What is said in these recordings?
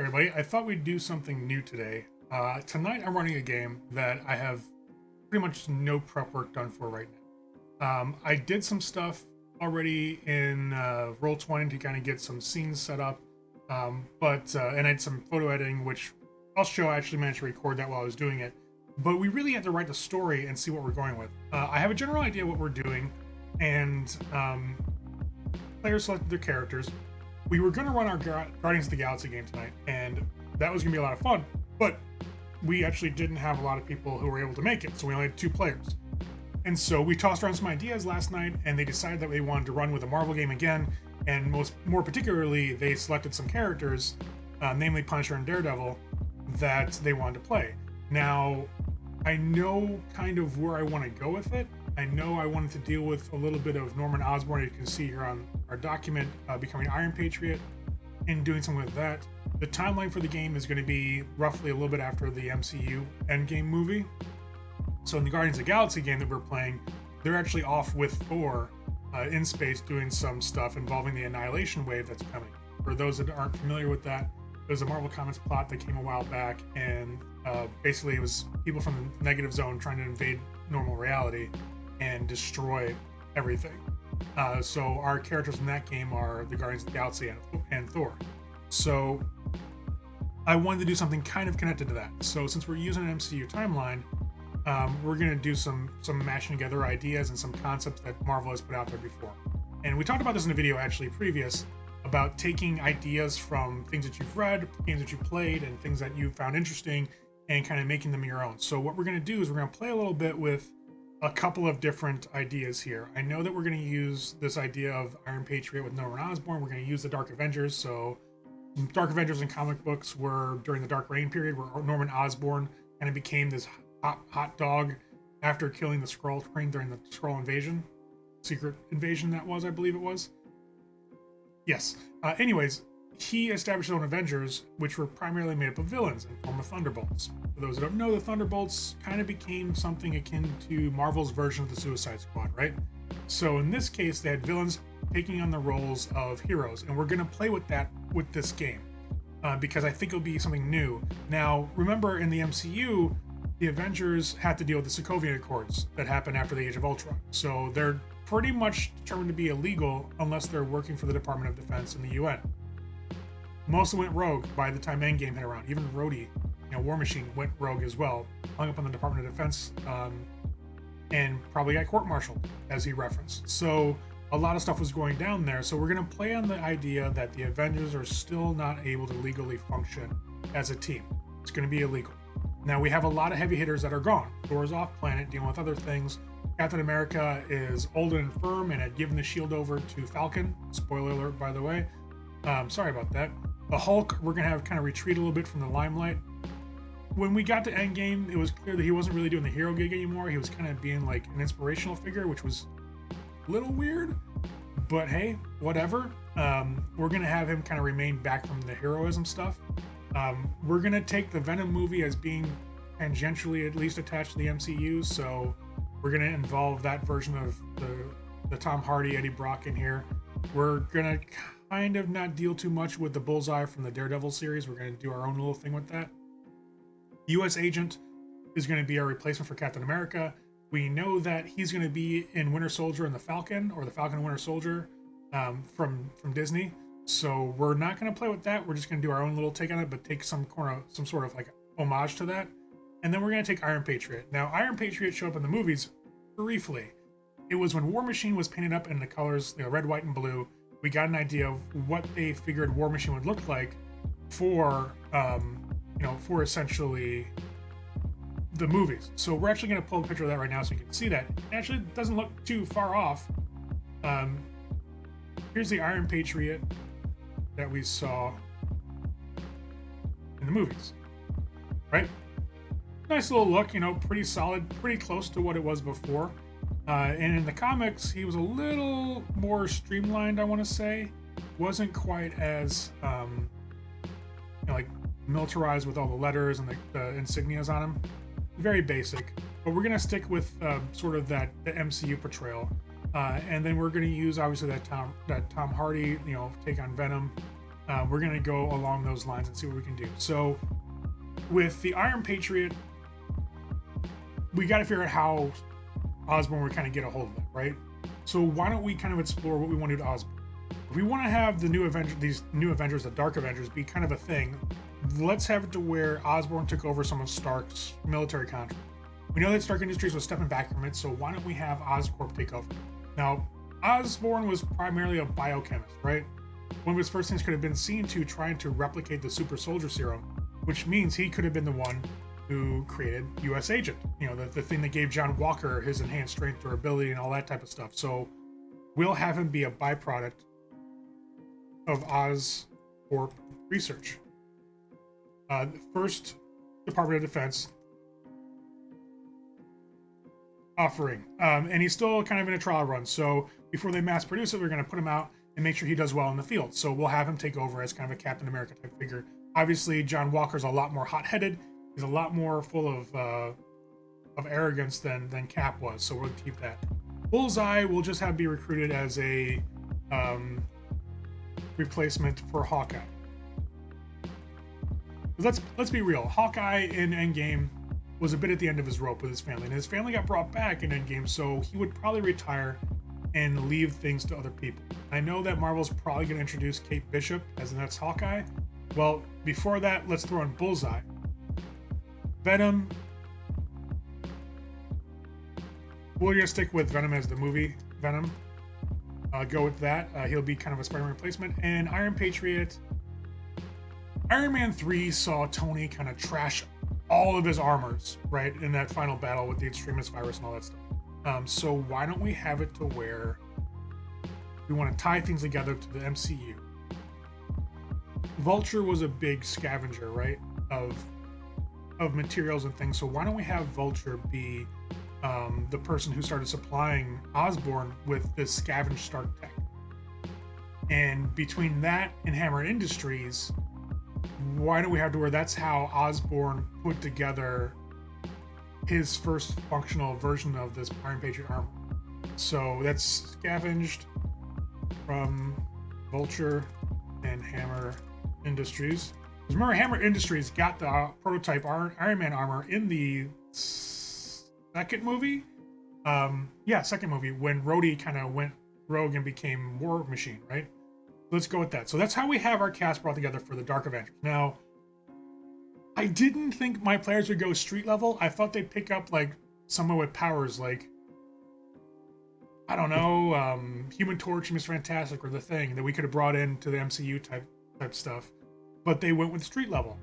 everybody. I thought we'd do something new today. Tonight I'm running a game that I have pretty much no prep work done for right now. I did some stuff already in Roll20 to kind of get some scenes set up, and I had some photo editing, which I'll show. I actually managed to record that while I was doing it. But we really had to write the story and see what we're going with. I have a general idea what we're doing, and players selected their characters. We were going to run our Guardians of the Galaxy game tonight, and that was going to be a lot of fun, but we actually didn't have a lot of people who were able to make it, so we only had 2 players. And so we tossed around some ideas last night, and they decided that they wanted to run with a Marvel game again, and more particularly, they selected some characters, namely Punisher and Daredevil, that they wanted to play. Now, I know kind of where I want to go with it. I know I wanted to deal with a little bit of Norman Osborn. You can see here on our document, becoming Iron Patriot and doing something with that. The timeline for the game is going to be roughly a little bit after the MCU Endgame movie. So in the Guardians of the Galaxy game that we're playing, they're actually off with Thor in space doing some stuff involving the Annihilation Wave that's coming. For those that aren't familiar with that, there's a Marvel Comics plot that came a while back, and basically it was people from the Negative Zone trying to invade normal reality and destroy everything. So our characters in that game are the Guardians of the Galaxy and Thor. So I wanted to do something kind of connected to that. So since we're using an MCU timeline, we're going to do some mashing together ideas and some concepts that Marvel has put out there before. And we talked about this in a video actually previous about taking ideas from things that you've read, games that you played, and things that you found interesting and kind of making them your own. So what we're going to do is we're going to play a little bit with a couple of different ideas here. I know that we're going to use this idea of Iron Patriot with Norman Osborn. We're going to use the Dark Avengers. So Dark Avengers in comic books were during the Dark Reign period, where Norman Osborn kind of became this hot dog after killing the Skrull Queen during the Skrull invasion. Secret invasion that was, I believe it was. Yes. Anyways, he established his own Avengers, which were primarily made up of villains in the form of Thunderbolts. For those that don't know, the Thunderbolts kind of became something akin to Marvel's version of the Suicide Squad, right? So in this case, they had villains taking on the roles of heroes, and we're going to play with that with this game because I think it'll be something new. Now, remember in the MCU, the Avengers had to deal with the Sokovian Accords that happened after the Age of Ultron. So they're pretty much determined to be illegal unless they're working for the Department of Defense and the UN. Most went rogue by the time Endgame hit around. Even Rhodey, War Machine, went rogue as well, hung up on the Department of Defense, and probably got court-martialed, as he referenced. So a lot of stuff was going down there. So we're going to play on the idea that the Avengers are still not able to legally function as a team. It's going to be illegal. Now, we have a lot of heavy hitters that are gone. Thor's off planet, dealing with other things. Captain America is old and infirm and had given the shield over to Falcon. Spoiler alert, by the way. Sorry about that. The Hulk, we're going to have kind of retreat a little bit from the limelight. When we got to Endgame, it was clear that he wasn't really doing the hero gig anymore. He was kind of being like an inspirational figure, which was a little weird. But hey, whatever. We're going to have him kind of remain back from the heroism stuff. We're going to take the Venom movie as being tangentially at least attached to the MCU, so we're going to involve that version of the Tom Hardy, Eddie Brock in here. We're going to kind of not deal too much with the Bullseye from the Daredevil series. We're going to do our own little thing with that. U.S. Agent is going to be our replacement for Captain America. We know that he's going to be in Winter Soldier and the Falcon, or the Falcon and Winter Soldier from Disney. So we're not going to play with that. We're just going to do our own little take on it, but take some sort of like homage to that. And then we're going to take Iron Patriot. Now, Iron Patriot showed up in the movies briefly. It was when War Machine was painted up in the colors, red, white, and blue. We got an idea of what they figured War Machine would look like for essentially the movies. So we're actually going to pull a picture of that right now so you can see that. It actually doesn't look too far off. Here's the Iron Patriot that we saw in the movies, right? Nice little look, pretty solid, pretty close to what it was before. And in the comics, he was a little more streamlined, I want to say. Wasn't quite as like militarized with all the letters and the insignias on him. Very basic, but we're gonna stick with sort of the MCU portrayal, and then we're gonna use obviously that Tom Hardy, take on Venom, We're going to go along those lines and see what we can do. So with the Iron Patriot, we got to figure out how Osborn would kind of get a hold of it, right? So why don't we kind of explore what we want to do to Osborn? If we want to have the new Avengers, these new Avengers, the Dark Avengers, be kind of a thing, let's have it to where Osborn took over some of Stark's military contracts. We know that Stark Industries was stepping back from it, so why don't we have Oscorp take over? Now, Osborn was primarily a biochemist, right? One of his first things could have been seen to trying to replicate the super soldier serum, which means he could have been the one who created US Agent, you know, the thing that gave John Walker his enhanced strength, durability, and all that type of stuff. So we'll have him be a byproduct of Oscorp research. First Department of Defense offering, and he's still kind of in a trial run. So before they mass produce it, we're going to put him out and make sure he does well in the field. So we'll have him take over as kind of a Captain America type figure. Obviously, John Walker's a lot more hot-headed. He's a lot more full of arrogance than Cap was. So we'll keep that. Bullseye will just have be recruited as a replacement for Hawkeye. Let's be real. Hawkeye in Endgame was a bit at the end of his rope with his family, and his family got brought back in Endgame, so he would probably retire and leave things to other people. I know that Marvel's probably going to introduce Kate Bishop as the next Hawkeye. Well, before that, let's throw in Bullseye. Venom. We're going to stick with Venom as the movie Venom. Go with that. He'll be kind of a Spider-Man replacement. And Iron Patriot. Iron Man 3 saw Tony kind of trash all of his armors, right, in that final battle with the extremist virus and all that stuff. So why don't we have it to where we want to tie things together to the MCU? Vulture was a big scavenger, right, of materials and things. So why don't we have Vulture be the person who started supplying Osborn with this scavenged Stark tech? And between that and Hammer Industries, why don't we have to where that's how Osborn put together his first functional version of this Iron Patriot armor? So that's scavenged from Vulture and Hammer Industries. Because remember, Hammer Industries got the prototype Iron Man armor in the second movie? Second movie, when Rhodey kind of went rogue and became War Machine, right? Let's go with that. So that's how we have our cast brought together for the Dark Avengers. Now, I didn't think my players would go street level. I thought they'd pick up like someone with powers like, I don't know, Human Torch, Mr. Fantastic, or the Thing that we could have brought into the MCU type stuff. But they went with street level.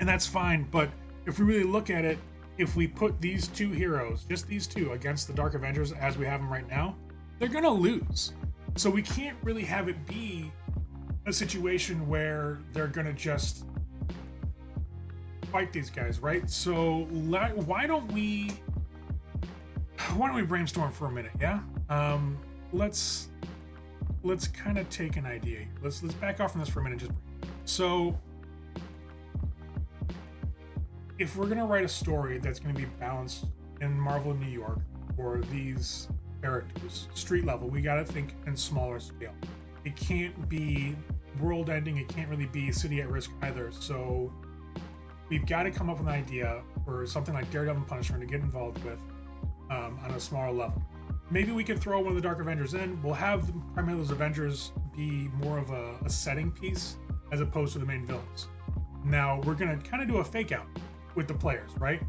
And that's fine. But if we really look at it, if we put these two heroes, just these two, against the Dark Avengers as we have them right now, they're going to lose. So we can't really have it be a situation where they're going to just fight these guys, right? So why don't we brainstorm for a minute? Yeah. Let's kind of take an idea. Let's back off from this for a minute. So if we're gonna write a story that's gonna be balanced in Marvel New York for these characters, street level, we gotta think in smaller scale. It can't be world ending. It can't really be city at risk either. So we've got to come up with an idea for something like Daredevil and Punisher to get involved with on a smaller level. Maybe we could throw one of the Dark Avengers in. We'll have primarily those Avengers be more of a setting piece as opposed to the main villains. Now, we're going to kind of do a fake out with the players, right?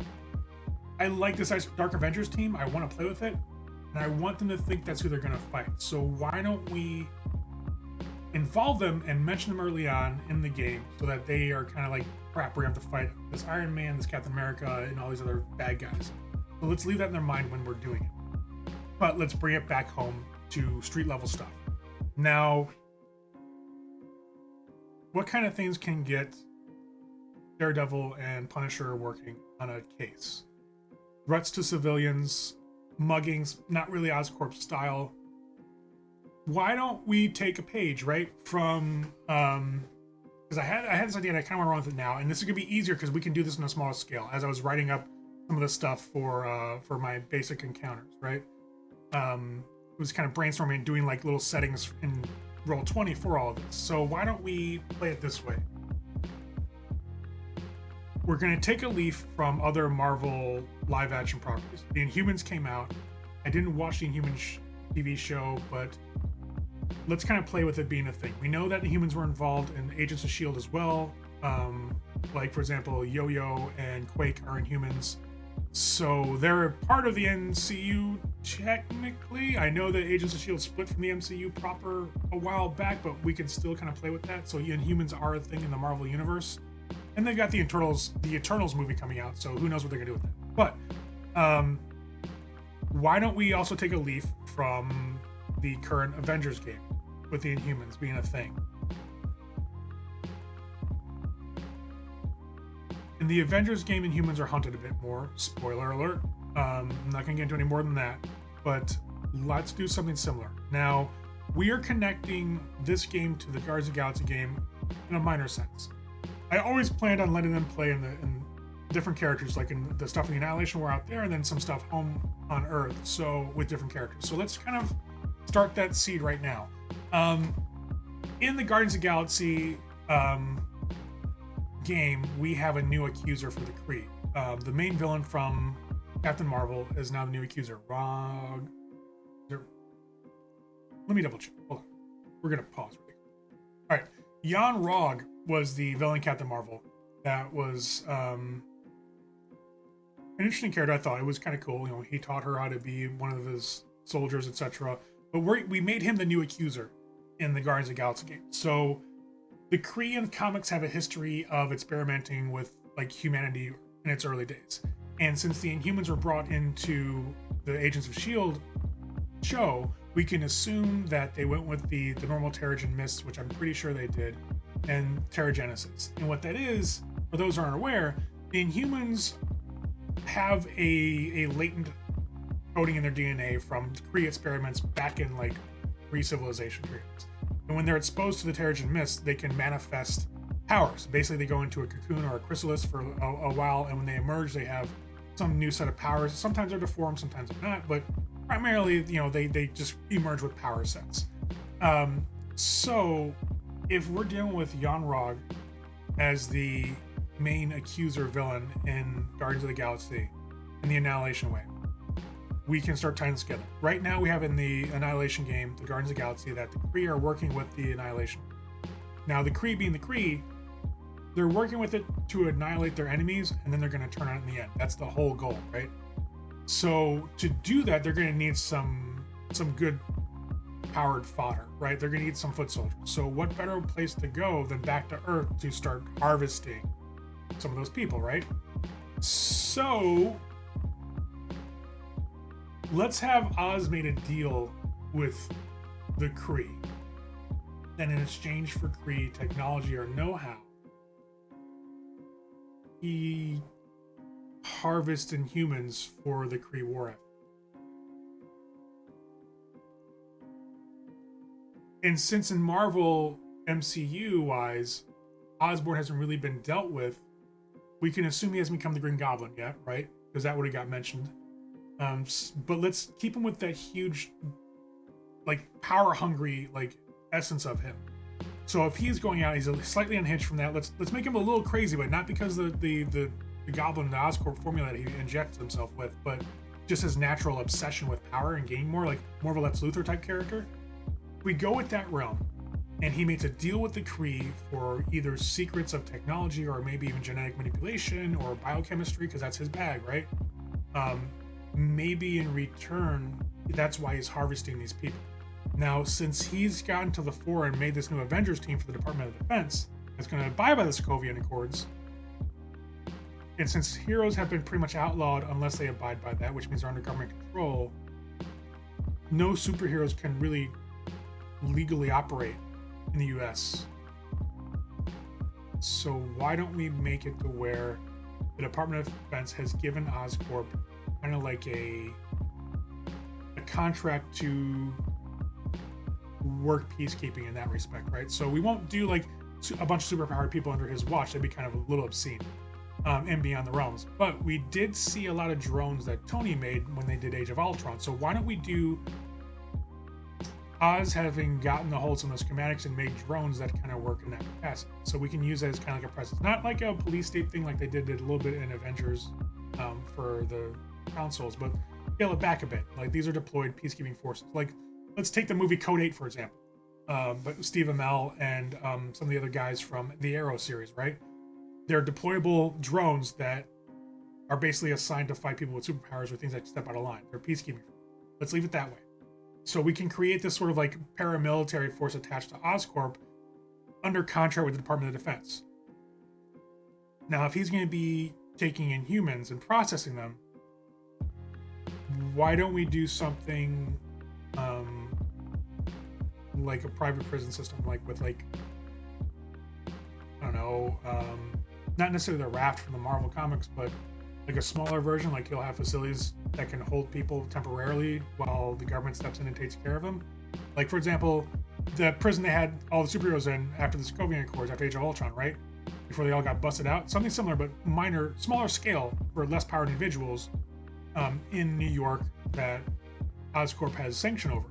I like this Dark Avengers team. I want to play with it, and I want them to think that's who they're going to fight. So why don't we involve them and mention them early on in the game so that they are kind of like, crap, we're going to have to fight this Iron Man, this Captain America, and all these other bad guys. So let's leave that in their mind when we're doing it. But let's bring it back home to street level stuff. Now, what kind of things can get Daredevil and Punisher working on a case? Threats to civilians, muggings, not really Oscorp style. Why don't we take a page, right, from because I had this idea and I kind of want to run with it now, and this is gonna be easier because we can do this on a smaller scale. As I was writing up some of the stuff for my basic encounters, right? It was kind of brainstorming and doing like little settings in roll 20 for all of this. So why don't we play it this way? We're going to take a leaf from other Marvel live action properties. The Inhumans came out. I didn't watch the Inhumans TV show, but let's kind of play with it being a thing. We know that the Inhumans were involved in Agents of S.H.I.E.L.D. as well. Like, for example, Yo-Yo and Quake are Inhumans. So they're part of the MCU technically. I know that Agents of S.H.I.E.L.D. split from the MCU proper a while back, but we can still kind of play with that. So Inhumans are a thing in the Marvel Universe. And they've got the Eternals movie coming out, so who knows what they're gonna do with that. But why don't we also take a leaf from the current Avengers game with the Inhumans being a thing? In the Avengers game, Inhumans are hunted a bit more. Spoiler alert. I'm not gonna get into any more than that, but let's do something similar. Now, we are connecting this game to the Guardians of the Galaxy game in a minor sense. I always planned on letting them play in different characters, like in the stuff in the Annihilation War out there, and then some stuff home on Earth, so with different characters. So let's kind of start that seed right now. In the Guardians of the Galaxy game, we have a new accuser for the Kree. The main villain from Captain Marvel is now the new accuser. Let me double check. Hold on. We're gonna pause really quick. All right, Jan Rog was the villain Captain Marvel. That was an interesting character. I thought it was kind of cool. You know, he taught her how to be one of his soldiers, etc. But we made him the new accuser in the Guardians of the Galaxy game. So the Kree in comics have a history of experimenting with like humanity in its early days. And since the Inhumans were brought into the Agents of S.H.I.E.L.D. show, we can assume that they went with the normal Terrigen Mist, which I'm pretty sure they did, and Terrigenesis. And what that is, for those who aren't aware, the Inhumans have a latent coding in their DNA from Kree experiments back in like pre-civilization periods. And when they're exposed to the Terrigen Mist, they can manifest powers. Basically, they go into a cocoon or a chrysalis for a while, and when they emerge, they have some new set of powers. Sometimes they're deformed, sometimes they're not, but primarily, you know, they just emerge with power sets. So if we're dealing with Jan Rog as the main accuser villain in Guardians of the Galaxy in the Annihilation Wave, we can start tying this together. Right now we have in the Annihilation game, the Guardians of the Galaxy, that the Kree are working with the Annihilation. Now the Kree being the Kree, they're working with it to annihilate their enemies, and then they're going to turn on it in the end. That's the whole goal, right? So to do that, they're going to need some good powered fodder, right? They're going to need some foot soldiers. So what better place to go than back to Earth to start harvesting some of those people, right? So let's have Oz made a deal with the Kree. Then in exchange for Kree technology or know-how, he harvests Inhumans for the Kree war effort. And since in Marvel MCU wise, Osborn hasn't really been dealt with, we can assume he hasn't become the Green Goblin yet, right? Because that would have got mentioned. But let's keep him with that huge, like, power hungry, like, essence of him. So if he's going out, he's slightly unhinged from that. Let's make him a little crazy, but not because the Goblin, the Oscorp formula that he injects himself with, but just his natural obsession with power and gaining more, like more of a Lex Luthor type character. We go with that realm, and he makes a deal with the Kree for either secrets of technology or maybe even genetic manipulation or biochemistry, because that's his bag, right? Maybe in return, that's why he's harvesting these people. Now, since he's gotten to the fore and made this new Avengers team for the Department of Defense that's going to abide by the Sokovian Accords, and since heroes have been pretty much outlawed unless they abide by that, which means they're under government control, no superheroes can really legally operate in the US. So why don't we make it to where the Department of Defense has given Oscorp kind of like a contract to work peacekeeping in that respect, right? So we won't do like a bunch of superpowered people under his watch. That'd be kind of a little obscene and beyond the realms. But we did see a lot of drones that Tony made when they did Age of Ultron. So why don't we do Oz having gotten the holds on those schematics and made drones that kind of work in that capacity. So we can use that as kind of like a presence. Not like a police state thing like they did a little bit in Avengers for the consoles, but scale it back a bit. Like these are deployed peacekeeping forces. Like let's take the movie Code 8, for example. But Steve Amell and some of the other guys from the Arrow series, right? They're deployable drones that are basically assigned to fight people with superpowers or things that step out of line. They're peacekeeping. Let's leave it that way. So we can create this sort of like paramilitary force attached to Oscorp under contract with the Department of Defense. Now, if he's going to be taking in humans and processing them, why don't we do something like a private prison system, like with like, I don't know, not necessarily the Raft from the Marvel comics, but like a smaller version. Like he'll have facilities that can hold people temporarily while the government steps in and takes care of them. Like for example, the prison they had all the superheroes in after the Sokovian Accords, after Age of Ultron, right? Before they all got busted out. Something similar, but minor, smaller scale for less powered individuals in New York that Oscorp has sanction over.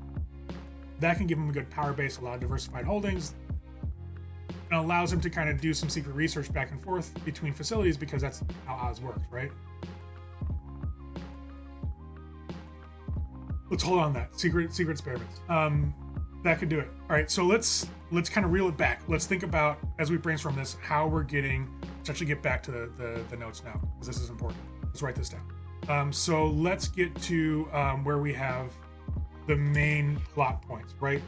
That can give them a good power base, a lot of diversified holdings, and allows them to kind of do some secret research back and forth between facilities because that's how Oz works, right? Let's hold on that. Secret experiments. That could do it. All right, so let's kind of reel it back. Let's think about, as we brainstorm this, how we're getting, let's actually get back to the notes now, because this is important. Let's write this down. So let's get to where we have the main plot points, right?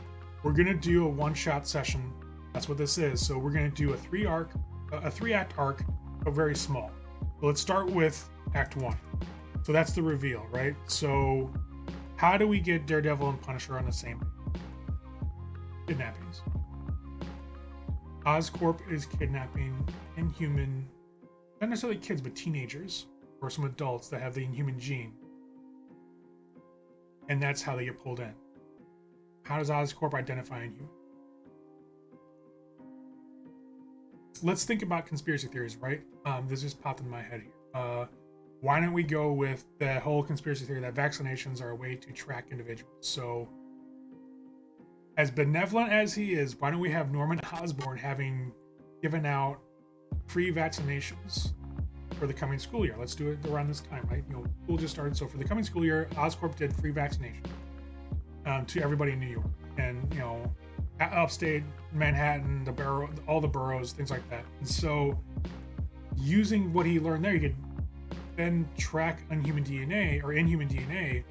We're gonna do a one-shot session. That's what this is. So we're gonna do a three-act arc, but very small. So let's start with Act 1. So that's the reveal, right? So how do we get Daredevil and Punisher on the same page? Kidnappings. Oscorp is kidnapping Inhuman, not necessarily kids, but teenagers or some adults that have the Inhuman gene. And that's how they get pulled in. How does Oscorp identify Inhuman? Let's think about conspiracy theories, right? This just popped in my head here. Why don't we go with the whole conspiracy theory that vaccinations are a way to track individuals? So, as benevolent as he is, why don't we have Norman Osborn having given out free vaccinations for the coming school year? Let's do it around this time, right? School just started, so for the coming school year, Oscorp did free vaccination to everybody in New York, and upstate Manhattan, all the boroughs, things like that. And so, using what he learned there, he could then track Inhuman DNA,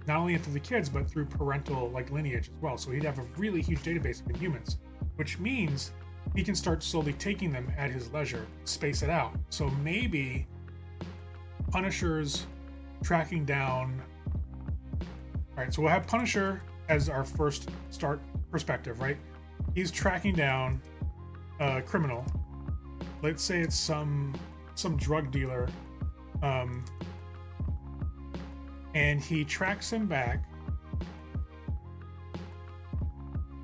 not only through the kids, but through parental lineage as well. So he'd have a really huge database of Inhumans, which means he can start slowly taking them at his leisure, space it out. So maybe Punisher's tracking down. All right, so we'll have Punisher as our first start perspective, right? He's tracking down a criminal. Let's say it's some drug dealer. And he tracks him back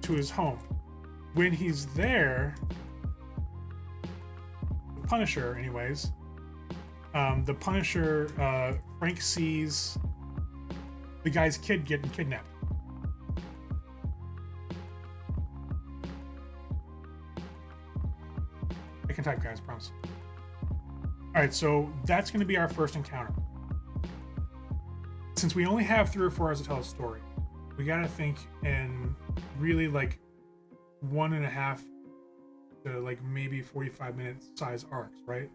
to his home. When he's there, the Punisher, anyways, Frank sees the guy's kid getting kidnapped. I can type, guys, promise. All right, so that's going to be our first encounter. Since we only have 3 or 4 hours to tell a story, we got to think in really 1.5 to maybe 45-minute size arcs, right?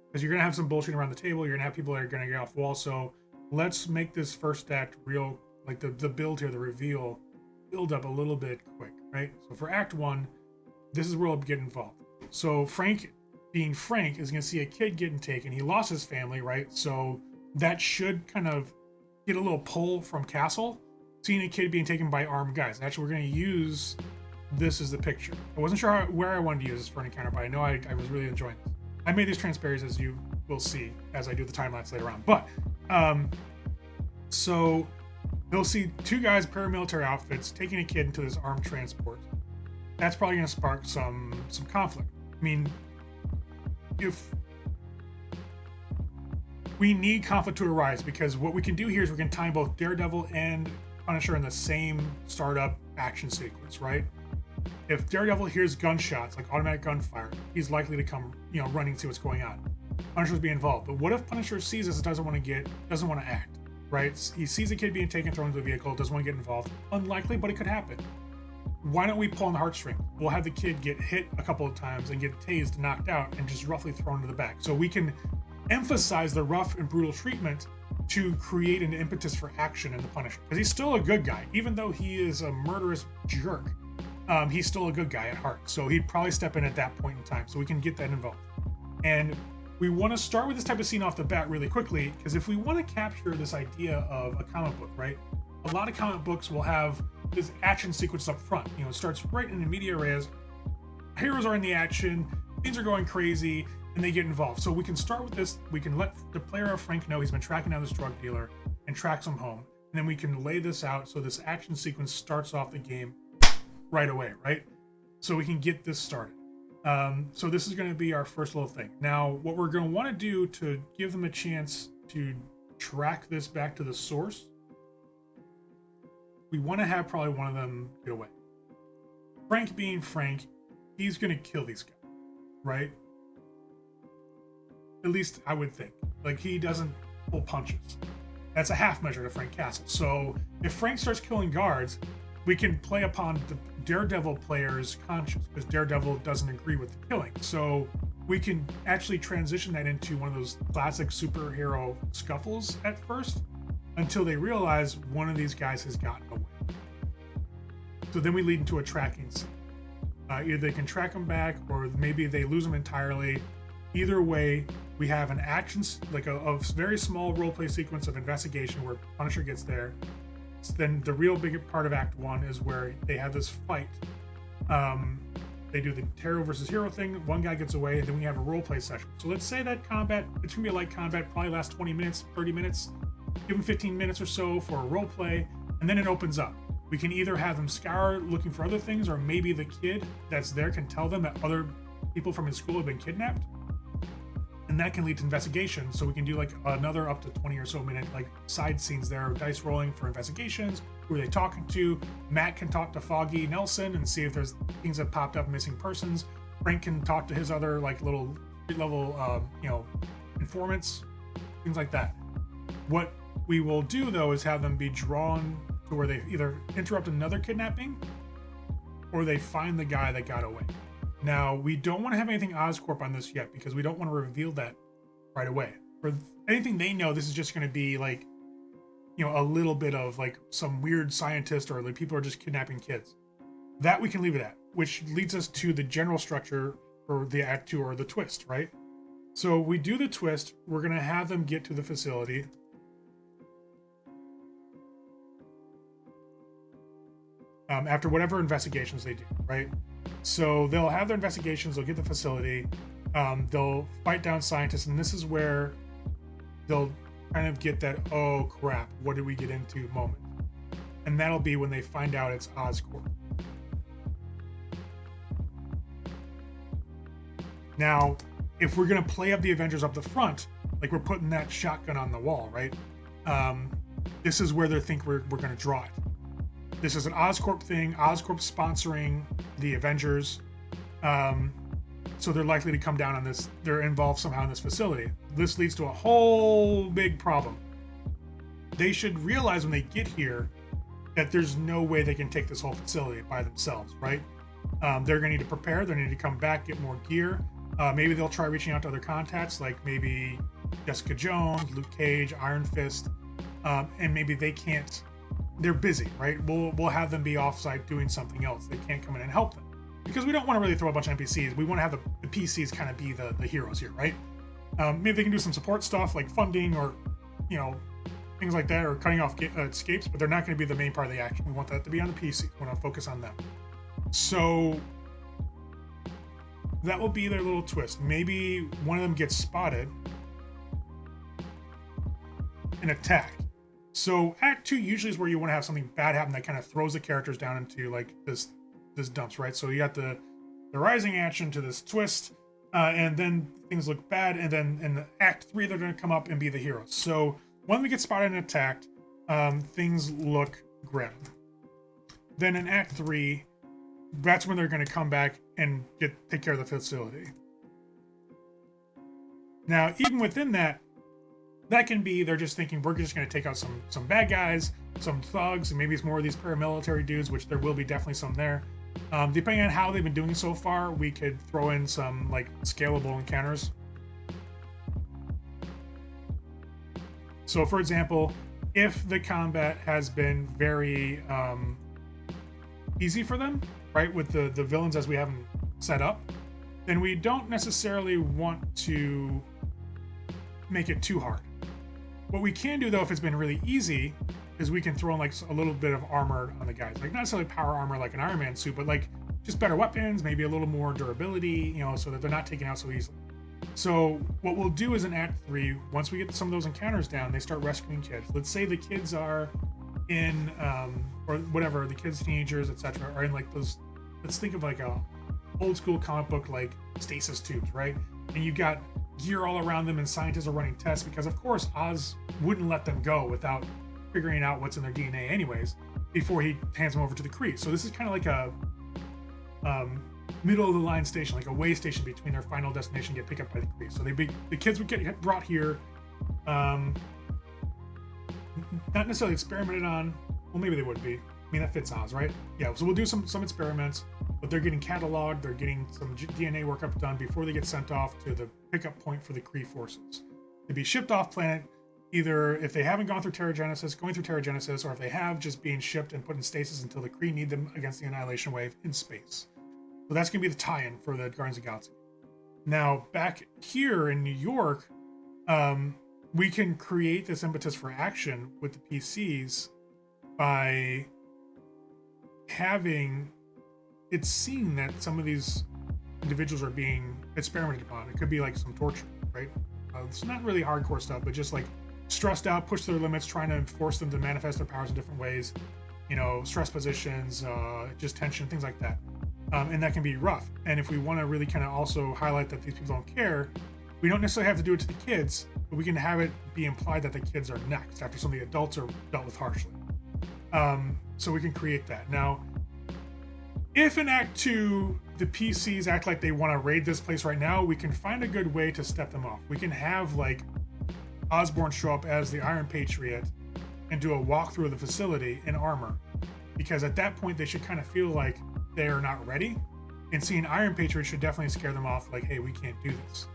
Because you're going to have some bullshit around the table. You're going to have people that are going to get off the wall. So let's make this first act real, the build here, the reveal, build up a little bit quick, right? So for Act 1, this is where we'll get involved. So Frank, being Frank, is going to see a kid getting taken. He lost his family, right? So that should kind of get a little pull from Castle, seeing a kid being taken by armed guys. Actually, we're going to use this as the picture. I wasn't sure where I wanted to use this for an encounter, but I know I was really enjoying this. I made these transparencies, as you will see as I do the time-lapse later on. But, so he'll see 2 guys in paramilitary outfits taking a kid into this armed transport. That's probably going to spark some conflict. I mean, if we need conflict to arise, because what we can do here is we can time both Daredevil and Punisher in the same startup action sequence, right? If Daredevil hears gunshots, like automatic gunfire, he's likely to come, running to see what's going on. Punisher's be involved. But what if Punisher sees this and doesn't want to act, right? He sees a kid being taken, thrown into the vehicle, doesn't want to get involved. Unlikely, but it could happen. Why don't we pull on the heartstring? We'll have the kid get hit a couple of times and get tased, knocked out, and just roughly thrown to the back. So we can emphasize the rough and brutal treatment to create an impetus for action in the Punisher. Because he's still a good guy. Even though he is a murderous jerk, he's still a good guy at heart. So he'd probably step in at that point in time. So we can get that involved. And we want to start with this type of scene off the bat really quickly, because if we want to capture this idea of a comic book, right? A lot of comic books will have this action sequence up front. It starts right in the media res. Heroes are in the action, things are going crazy, and they get involved. So we can start with this. We can let the player of Frank know he's been tracking down this drug dealer and tracks him home. And then we can lay this out so this action sequence starts off the game right away, right? So we can get this started. So this is going to be our first little thing. Now, what we're going to want to do to give them a chance to track this back to the source, we want to have probably one of them get away. Frank being Frank, he's going to kill these guys, right? At least I would think. Like, he doesn't pull punches. That's a half measure to Frank Castle. So if Frank starts killing guards, we can play upon the Daredevil player's conscience, because Daredevil doesn't agree with the killing. So we can actually transition that into one of those classic superhero scuffles at first, until they realize one of these guys has gotten away. So then we lead into a tracking scene. Either they can track them back, or maybe they lose them entirely. Either way, we have an action, like a very small roleplay sequence of investigation where Punisher gets there. Then the real big part of Act 1 is where they have this fight. They do the hero versus hero thing. One guy gets away, and then we have a roleplay session. So let's say that combat, it's going to be a light combat, probably last 20 minutes, 30 minutes. Give them 15 minutes or so for a roleplay, and then it opens up. We can either have them scour looking for other things, or maybe the kid that's there can tell them that other people from his school have been kidnapped. And that can lead to investigation. So we can do like another up to 20 or so minute like side scenes there, dice rolling for investigations. Who are they talking to? Matt can talk to Foggy Nelson and see if there's things that popped up, missing persons. Frank can talk to his other like little level informants, things like that. What we will do though is have them be drawn to where they either interrupt another kidnapping or they find the guy that got away. Now, we don't want to have anything Oscorp on this yet, because we don't want to reveal that right away. For anything they know, this is just going to be like, a little bit of like some weird scientist, or like people are just kidnapping kids. That we can leave it at, which leads us to the general structure for the Act 2, or the twist, right? So we do the twist. We're going to have them get to the facility. After whatever investigations they do, right? So they'll have their investigations, they'll get the facility, they'll fight down scientists, and this is where they'll kind of get that, oh crap, what did we get into moment. And that'll be when they find out it's Oscorp. Now, if we're going to play up the Avengers up the front, like we're putting that shotgun on the wall, right? This is where they think we're going to draw it. This is an Oscorp thing. Oscorp sponsoring the Avengers. So they're likely to come down on this. They're involved somehow in this facility. This leads to a whole big problem. They should realize when they get here that there's no way they can take this whole facility by themselves, right? They're going to need to prepare. They're going to need to come back, get more gear. Maybe they'll try reaching out to other contacts, like maybe Jessica Jones, Luke Cage, Iron Fist, and maybe they can't. They're busy, right? We'll have them be offsite doing something else. They can't come in and help them, because we don't want to really throw a bunch of NPCs. We want to have the PCs kind of be the heroes here, right? Maybe they can do some support stuff like funding or things like that, or cutting off escapes, but they're not going to be the main part of the action. We want that to be on the PC. We want to focus on them. So that will be their little twist. Maybe one of them gets spotted and attacked. So Act 2 usually is where you want to have something bad happen that kind of throws the characters down into like this dumps, right? So you got the rising action to this twist, and then things look bad, and then in the Act 3 they're going to come up and be the heroes. So when we get spotted and attacked, things look grim. then in Act 3, that's when they're going to come back and take care of the facility. Now, even within that can be they're just thinking we're just going to take out some bad guys, some thugs, and maybe it's more of these paramilitary dudes, which there will be definitely some there. Depending on how they've been doing so far, we could throw in some like scalable encounters. So, for example, if the combat has been very easy for them, right, with the villains as we have them set up, then we don't necessarily want to make it too hard. What we can do, though, if it's been really easy, is we can throw in like a little bit of armor on the guys. Like not necessarily power armor like an Iron Man suit, but like just better weapons, maybe a little more durability, you know, so that they're not taken out so easily. So what we'll do is in Act 3, once we get some of those encounters down, they start rescuing kids. Let's say the kids are in, or whatever, the kids, teenagers, etc., are in like those, let's think of like a old school comic book like stasis tubes, right? And you've got gear all around them and scientists are running tests because of course Oz wouldn't let them go without figuring out what's in their DNA anyways before he hands them over to the Kree. So this is kind of like a middle of the line station, like a way station between their final destination get picked up by the Kree. So the kids would get brought here, not necessarily experimented on. Well, maybe they would be. I mean, that fits Oz, right? Yeah, so we'll do some experiments, but they're getting cataloged, they're getting some DNA workup done before they get sent off to the pickup point for the Kree forces. To be shipped off planet, either if they haven't gone through Terrigenesis, going through Terrigenesis, or if they have, just being shipped and put in stasis until the Kree need them against the Annihilation Wave in space. So that's going to be the tie-in for the Guardians of the Galaxy. Now, back here in New York, we can create this impetus for action with the PCs by having it seen that some of these individuals are being experimented upon. It could be like some torture, right? It's not really hardcore stuff, but just like stressed out, push their limits, trying to force them to manifest their powers in different ways, you know, stress positions, just tension, things like that. And that can be rough. And if we want to really kind of also highlight that these people don't care, we don't necessarily have to do it to the kids, but we can have it be implied that the kids are next after some of the adults are dealt with harshly. So we can create that. Now, if in Act 2, the PCs act like they want to raid this place right now, we can find a good way to step them off. We can have like Osborn show up as the Iron Patriot and do a walkthrough of the facility in armor. Because at that point, they should kind of feel like they are not ready. And seeing Iron Patriot should definitely scare them off, like, hey, we can't do this.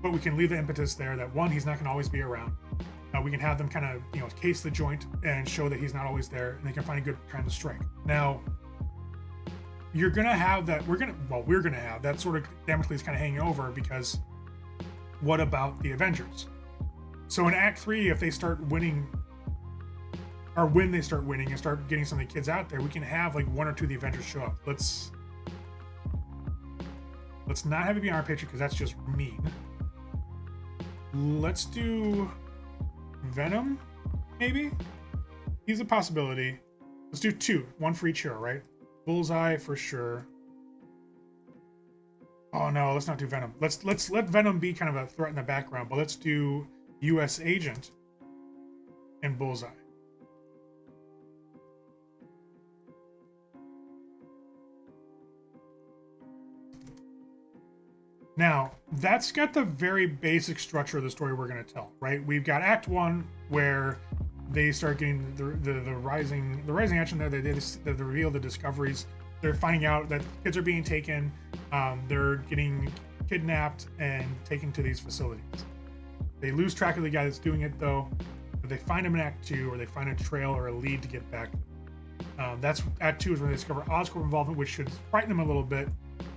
But we can leave the impetus there that, one, he's not going to always be around. We can have them kind of, you know, case the joint and show that he's not always there, and they can find a good time to strike. Now, you're going to have that, we're going to have that sort of Damocles kind of hanging over, because what about the Avengers? So in Act 3, if they start winning, or when they start winning and start getting some of the kids out there, we can have like one or two of the Avengers show up. Let's not have it be Iron Patriot, because that's just mean. Let's do Venom, maybe? He's a possibility. Let's do two, one for each hero, right? Bullseye for sure. Oh no, let's not do Venom. Let's let Venom be kind of a threat in the background, but let's do US Agent and Bullseye. Now, that's got the very basic structure of the story we're going to tell, right? We've got Act 1, where they start getting the rising action there. They reveal the discoveries. They're finding out that kids are being taken. They're getting kidnapped and taken to these facilities. They lose track of the guy that's doing it, though. But they find him in Act 2, or they find a trail or a lead to get back. That's Act 2 is when they discover Oscorp involvement, which should frighten them a little bit.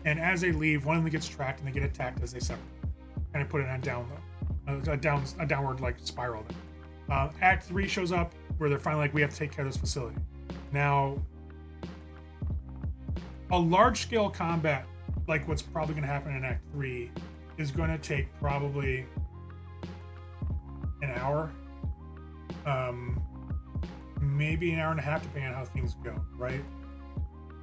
And as they leave, one of them gets tracked and they get attacked as they separate. Kind of put it on a downward like spiral there. Act 3 shows up, where they're finally like, we have to take care of this facility. Now, a large-scale combat, like what's probably going to happen in Act 3, is going to take probably an hour, maybe an hour and a half, depending on how things go, right?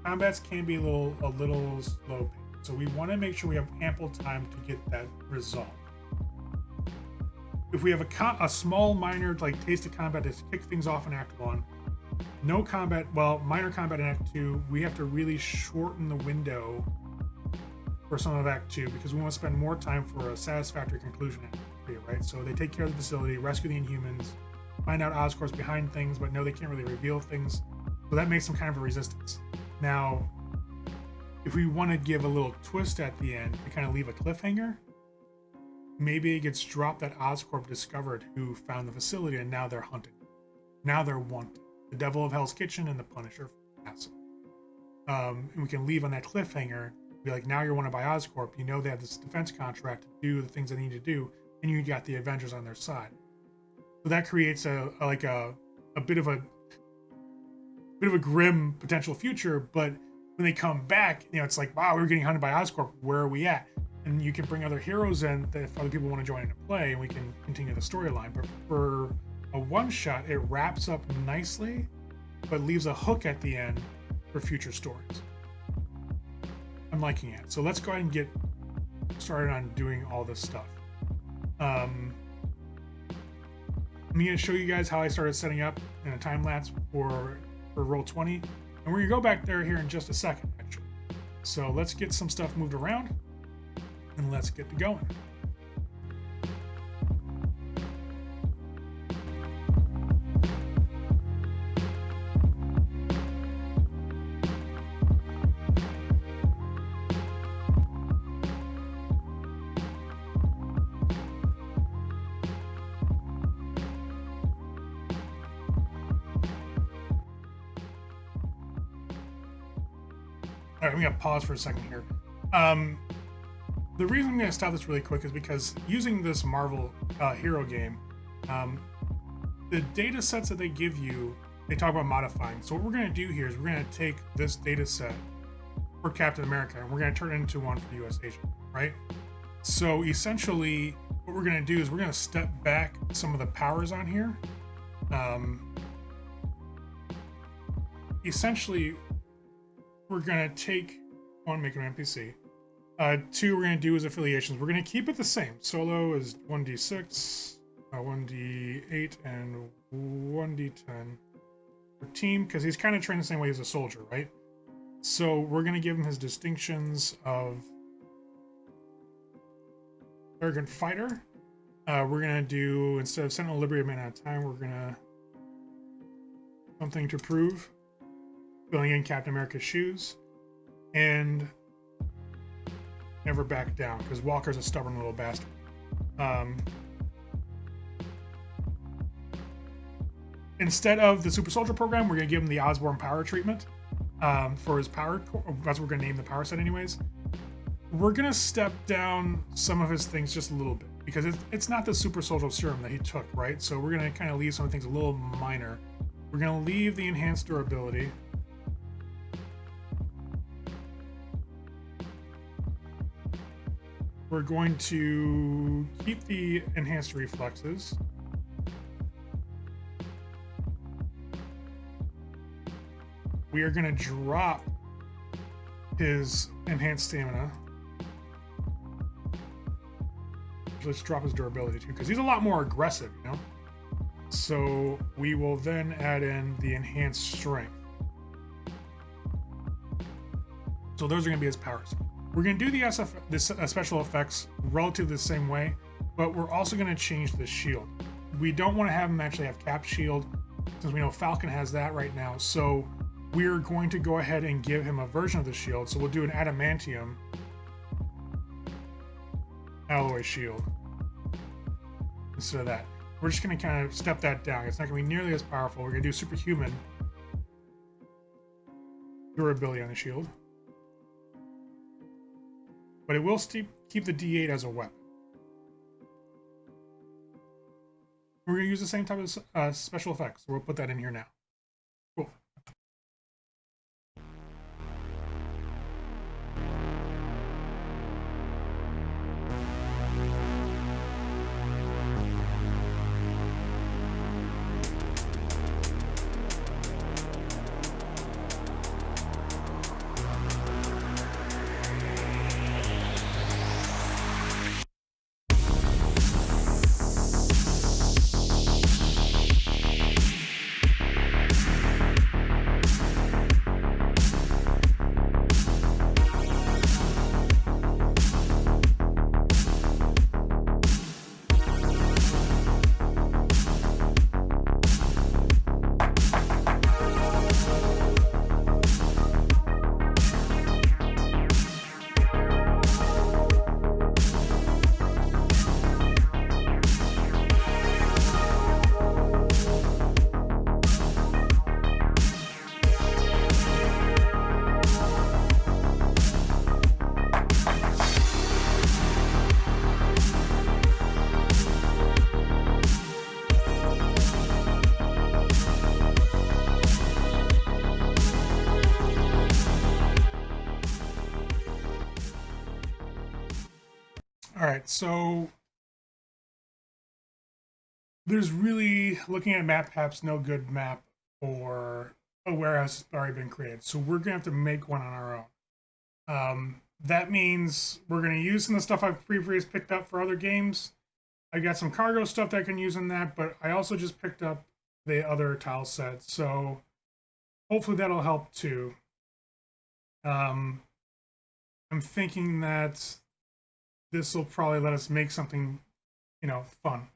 Combats can be a little slow paced, so we want to make sure we have ample time to get that resolved. If we have a small, minor, like taste of combat to kick things off in Act 1, No combat, well, minor combat in Act 2. We have to really shorten the window for some of Act 2 because we want to spend more time for a satisfactory conclusion in Act 3, right? So they take care of the facility, rescue the Inhumans, find out Oscorp's behind things, but no, they can't really reveal things. So that makes them kind of a resistance. Now, if we want to give a little twist at the end to kind of leave a cliffhanger, maybe it gets dropped that Oscorp discovered who found the facility and now they're hunted. Now they're wanted. The Devil of Hell's Kitchen and the Punisher Castle. And we can leave on that cliffhanger, be like, now you're wanted by Oscorp. You know they have this defense contract to do the things they need to do, and you got the Avengers on their side. So that creates a bit of a grim potential future. But when they come back, it's like, wow, we're getting hunted by Oscorp. Where are we at? And you can bring other heroes in that if other people want to join into play, and we can continue the storyline. But for a one-shot, it wraps up nicely, but leaves a hook at the end for future stories. I'm liking it. So let's go ahead and get started on doing all this stuff. I'm going to show you guys how I started setting up in a time lapse for Roll20, and we're going to go back there here in just a second, actually. So let's get some stuff moved around, and let's get to going. All right, I'm going to pause for a second here. The reason I'm going to stop this really quick is because using this Marvel hero game, the data sets that they give you, they talk about modifying. So what we're going to do here is we're going to take this data set for Captain America and we're going to turn it into one for the US agent, right? So essentially what we're going to do is we're going to step back some of the powers on here. Essentially, we're going to take one, make an NPC. Two, we're going to do his affiliations. We're going to keep it the same. Solo is 1d6, 1d8, and 1d10 for team, because he's kind of trained the same way as a soldier, right? So we're going to give him his distinctions of arrogant fighter. We're going to do, instead of Sentinel Liberty a man at a time, we're going to something to prove, filling in Captain America's shoes, and never back down, because Walker's a stubborn little bastard. Instead of the Super Soldier program, we're going to give him the Osborn power treatment for his power. That's what we're going to name the power set anyways. We're going to step down some of his things just a little bit, because it's not the Super Soldier serum that he took, right? So we're going to kind of leave some things a little minor. We're going to leave the enhanced durability. We're going to keep the enhanced reflexes. We are going to drop his enhanced stamina. Let's drop his durability too, because he's a lot more aggressive, you know? So we will then add in the enhanced strength. So those are going to be his powers. We're going to do the special effects relatively the same way, but we're also going to change the shield. We don't want to have him actually have Cap's shield, since we know Falcon has that right now. So we're going to go ahead and give him a version of the shield. So we'll do an adamantium alloy shield instead of that. We're just going to kind of step that down. It's not going to be nearly as powerful. We're going to do superhuman durability on the shield. But it will keep the D8 as a weapon. We're going to use the same type of special effects, so we'll put that in here now. Cool. So there's really, looking at map maps, no good map for a warehouse that's already been created. So we're gonna have to make one on our own. That means we're gonna use some of the stuff I've previously picked up for other games. I got some cargo stuff that I can use in that, but I also just picked up the other tile set, so hopefully that'll help too. I'm thinking that this will probably let us make something, fun.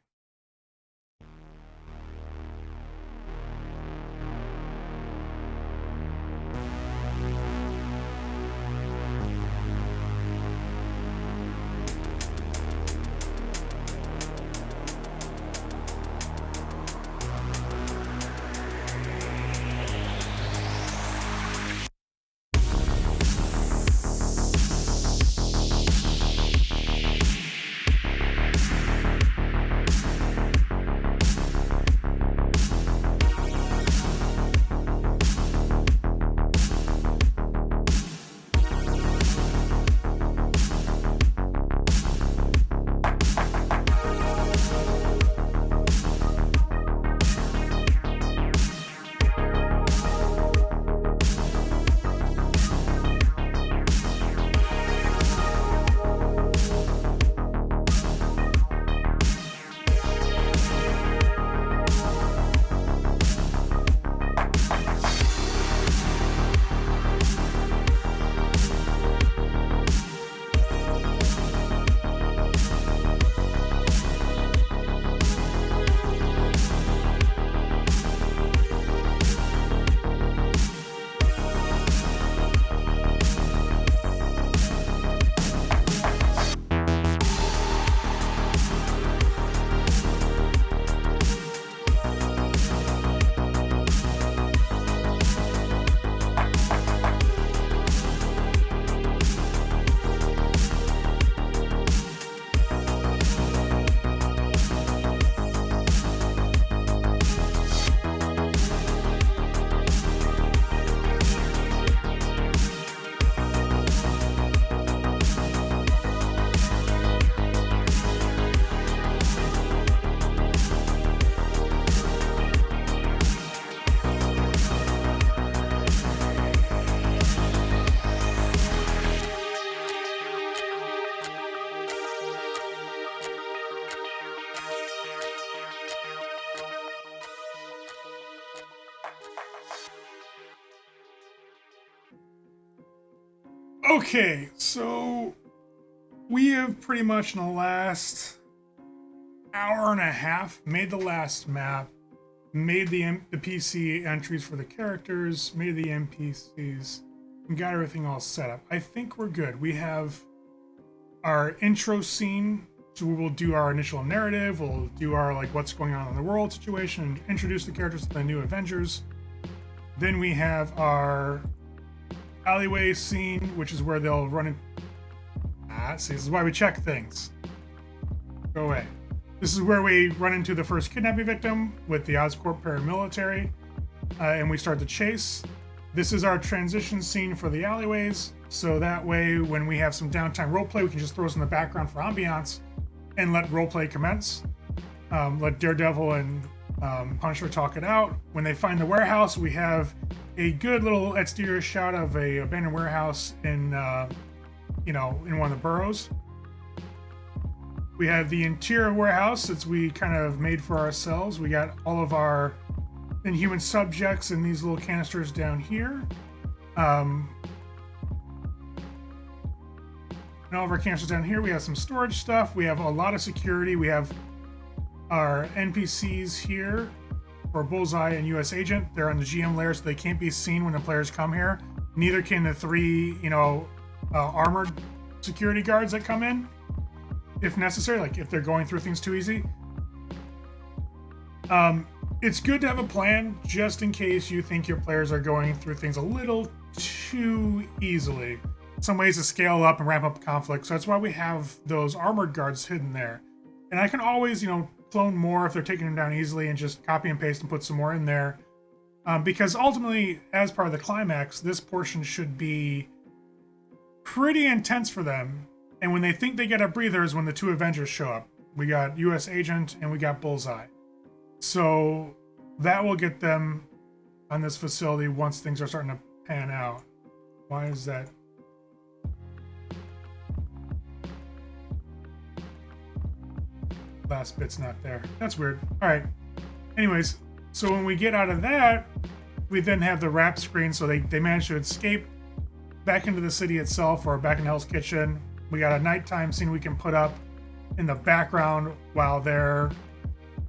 Okay, so we have pretty much in the last hour and a half made the last map, made the PC entries for the characters, made the NPCs, and got everything all set up. I think we're good. We have our intro scene, so we will do our initial narrative, we'll do our what's going on in the world situation, and introduce the characters to the new Avengers. Then we have our alleyway scene, which is where they'll run in. See, this is why we check things. Go away. This is where we run into the first kidnapping victim with the Oscorp paramilitary, and we start the chase. This is our transition scene for the alleyways, so that way when we have some downtime roleplay, we can just throw this in the background for ambiance and let roleplay commence. Let Daredevil and Punisher talk it out. When they find the warehouse, we have a good little exterior shot of a abandoned warehouse in in one of the boroughs. We have the interior warehouse that we kind of made for ourselves. We got all of our inhuman subjects in these little canisters down here. And all of our canisters down here. We have some storage stuff. We have a lot of security. We have our NPCs here for Bullseye and US Agent. They're on the GM layer, so they can't be seen when the players come here. Neither can the three, armored security guards that come in, if necessary, if they're going through things too easy. It's good to have a plan just in case you think your players are going through things a little too easily. Some ways to scale up and ramp up conflict, so that's why we have those armored guards hidden there. And I can always, clone more if they're taking them down easily and just copy and paste and put some more in there. Because ultimately, as part of the climax, this portion should be pretty intense for them. And when they think they get a breather is when the two Avengers show up. We got U.S. Agent and we got Bullseye. So that will get them on this facility once things are starting to pan out. Why is that? Last bit's not there. That's weird. All right. Anyways, so when we get out of that, we then have the wrap screen. So they manage to escape back into the city itself or back in Hell's Kitchen. We got a nighttime scene we can put up in the background while they're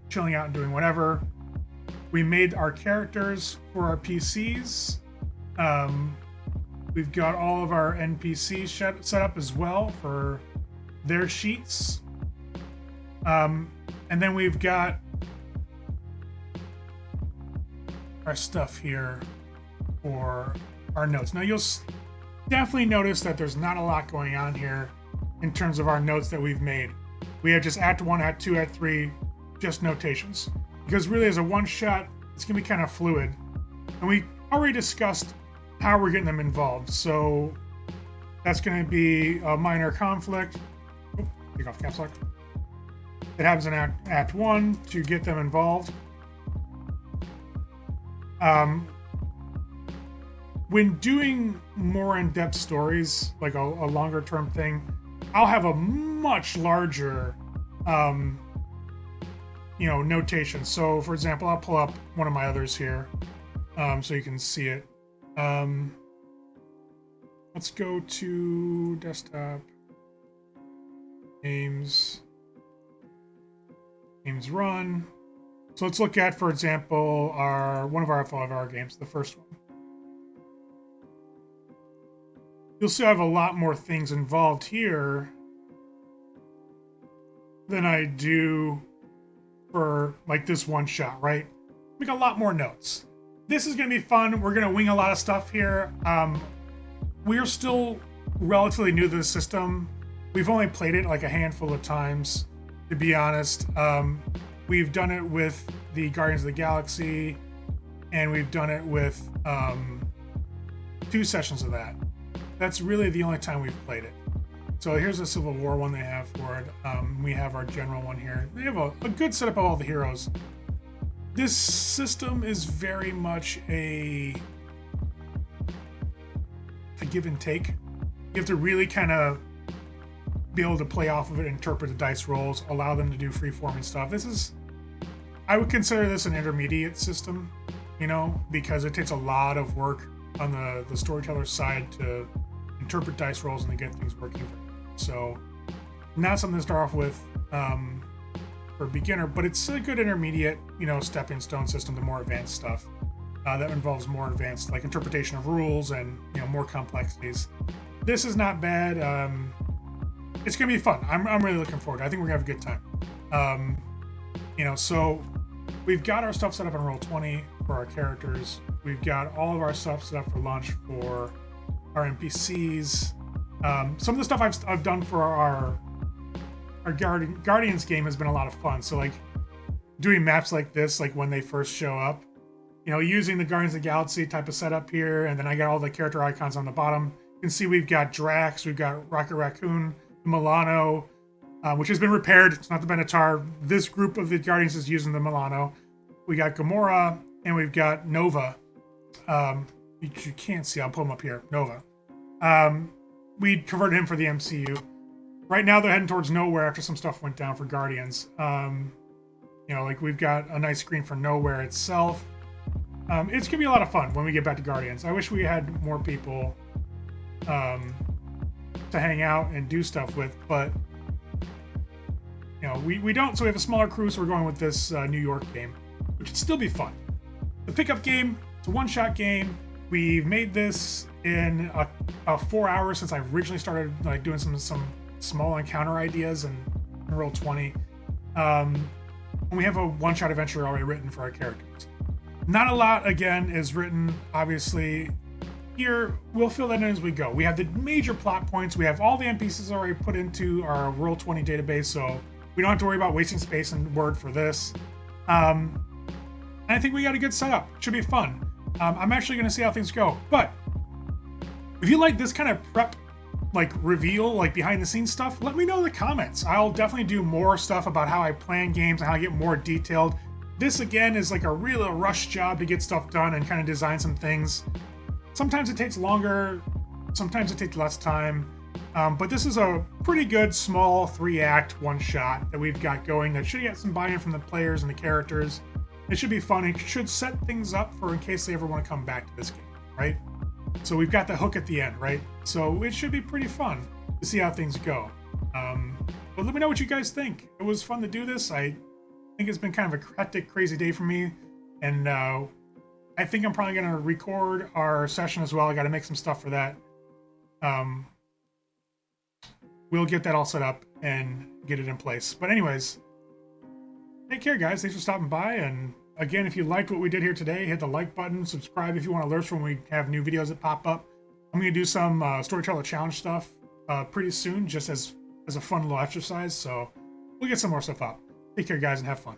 chilling out and doing whatever. We made our characters for our PCs. We've got all of our NPCs set up as well for their sheets. And then we've got our stuff here for our notes. Now you'll definitely notice that there's not a lot going on here in terms of our notes that we've made. We have just Act 1, Act 2, Act 3, just notations. Because really as a one-shot, it's going to be kind of fluid. And we already discussed how we're getting them involved. So that's going to be a minor conflict. Oh, take off caps lock. It happens in Act 1 to get them involved. When doing more in-depth stories, like a longer-term thing, I'll have a much larger, notation. So, for example, I'll pull up one of my others here, so you can see it. Let's go to desktop, games run. So let's look at, for example, one of our 5R games, the first one. You'll see I have a lot more things involved here than I do for like this one shot, right? Make a lot more notes. This is going to be fun. We're going to wing a lot of stuff here. We're still relatively new to the system. We've only played it like a handful of times, to be honest. We've done it with the Guardians of the Galaxy, and we've done it with 2 sessions of that. That's really the only time we've played it. So here's a Civil War one they have for it. We have our general one here. They have a good setup of all the heroes. This system is very much a give and take. You have to really kind of be able to play off of it, interpret the dice rolls, allow them to do free-forming stuff. I would consider this an intermediate system, because it takes a lot of work on the storyteller's side to interpret dice rolls and to get things working. So not something to start off with for a beginner, but it's a good intermediate, stepping stone system to more advanced stuff that involves more advanced like interpretation of rules and more complexities. This is not bad. It's gonna be fun. I'm really looking forward to it. I think we're gonna have a good time. So we've got our stuff set up on Roll20 for our characters. We've got all of our stuff set up for launch for our NPCs. Some of the stuff I've done for our Guardians game has been a lot of fun. So like doing maps like this, like when they first show up, using the Guardians of the Galaxy type of setup here, and then I got all the character icons on the bottom. You can see we've got Drax, we've got Rocket Raccoon, Milano, which has been repaired. It's not the Benatar. This group of the Guardians is using the Milano. We got Gamora, and we've got Nova. You can't see. I'll pull him up here. Nova. We converted him for the MCU. Right now they're heading towards Nowhere after some stuff went down for Guardians. We've got a nice screen for Nowhere itself. It's gonna be a lot of fun when we get back to Guardians. I wish we had more people to hang out and do stuff with, but we don't. So we have a smaller crew, so we're going with this New York game, which would still be fun. The pickup game, it's a one-shot game. We've made this in 4 hours since I originally started like doing some small encounter ideas in Roll20. And we have a one-shot adventure already written for our characters. Not a lot, again, is written, obviously. Here, we'll fill that in as we go. We have the major plot points. We have all the NPCs already put into our Roll20 database, so we don't have to worry about wasting space in Word for this. And I think we got a good setup. Should be fun. I'm actually going to see how things go. But if you like this kind of prep like reveal, like behind the scenes stuff, let me know in the comments. I'll definitely do more stuff about how I plan games and how I get more detailed. This again is like a real rush job to get stuff done and kind of design some things. Sometimes it takes longer, sometimes it takes less time. But this is a pretty good small 3-act one-shot that we've got going that should get some buy-in from the players and the characters. It should be fun. It should set things up for in case they ever want to come back to this game, right? So we've got the hook at the end, right? So it should be pretty fun to see how things go. But let me know what you guys think. It was fun to do this. I think it's been kind of a hectic, crazy day for me. And I think I'm probably going to record our session as well. I got to make some stuff for that. We'll get that all set up and get it in place. But anyways, take care, guys. Thanks for stopping by. And again, if you liked what we did here today, hit the like button. Subscribe if you want alerts when we have new videos that pop up. I'm going to do some Storyteller Challenge stuff pretty soon, just as a fun little exercise. So we'll get some more stuff up. Take care, guys, and have fun.